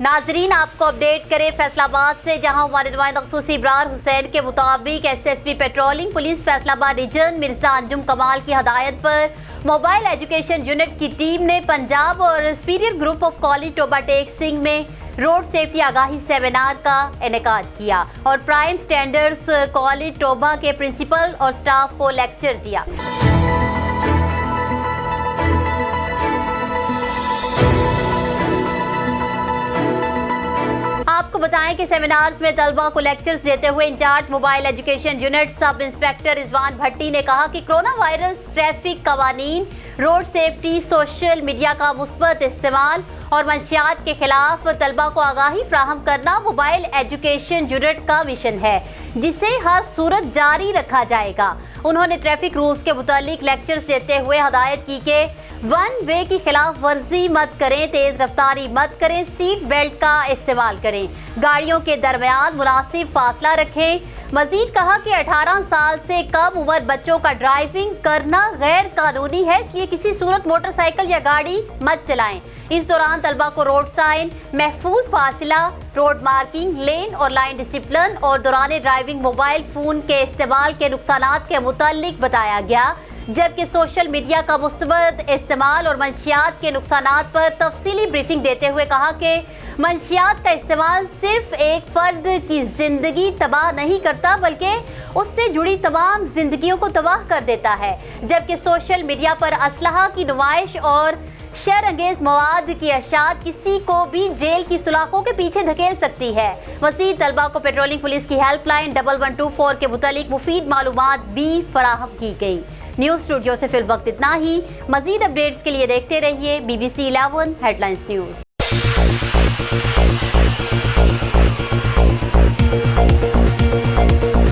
नाजरीन, आपको अपडेट करें फैसलाबाद से, जहां हमारे नुमाइंदा खसूसी इब्रार हुसैन के मुताबिक SSP patrolling police Faisalabad region Mirza Anjum Kamal की हदायत पर मोबाइल एजुकेशन यूनिट की टीम ने पंजाब और superior group of college Toba Tek Singh में रोड सेफ्टी आगाही सेमिनार का इनेकाद किया और प्राइम स्टैंडर्ड्स कॉलेज टोबा के प्रिंसिपल और स्टाफ को लेक्चर दिया। आपको बताएं कि सेमिनार्स में तलबा को लेक्चर्स देते हुए incharge mobile education unit sub inspector Rizwan Bhatti ने कहा कि कोरोना वायरस, ट्रैफिक कवानीन, रोड सेफ्टी, सोशल मीडिया का मुस्बत इस्तेमाल और मंशियात के खिलाफ तलबा को आगाही फ्राहम करना मोबाइल एजुकेशन यूनिट का मिशन है, जिसे हर सूरत जारी रखा जाएगा। उन्होंने ट्रैफिक रूल्स के मुतालिक लेक्चर्स देते हुए हदायत की कि वन वे की खिलाफ वर्जी मत करें, तेज रफ्तारी मत करें, सीट बेल्ट का इस्तेमाल करें, गाड़ियों के दरमियान मुनासिब फासला रखें। मजीद कहा कि 18 साल से कम उम्र बच्चों का ड्राइविंग करना गैर कानूनी है, इसलिए किसी सूरत मोटरसाइकिल या गाड़ी मत चलाएं। इस दौरान तलबा को रोड साइन, महफूज फासला, रोड मार्किंग, लेन और लाइन डिसिप्लिन और दौरान ड्राइविंग मोबाइल फोन के इस्तेमाल के नुकसानात के मुतालिक बताया गया, जबकि सोशल मीडिया का मुस्तबत इस्तेमाल और मंशियात के नुकसानात पर तफसीली ब्रीफिंग देते हुए कहा कि मंशियात का इस्तेमाल सिर्फ एक फर्द की जिंदगी तबाह नहीं करता, बल्कि उससे जुड़ी तमाम जिंदगियों को तबाह कर देता है, जबकि सोशल मीडिया पर असलहा की नुमाइश और शर अंगेज मवाद की अशात किसी को भी जेल की सुलाखों के पीछे धकेल सकती है। मज़ीद तलबा को पेट्रोलिंग पुलिस की हेल्पलाइन 1124 के मुतालिक मुफीद मालूमात भी फराहम की गई। न्यूज़ स्टूडियो से फिल वक्त इतना ही। मज़ीद अपडेट्स के लिए देखते रहिए BBC 11 हेडलाइंस न्यूज़।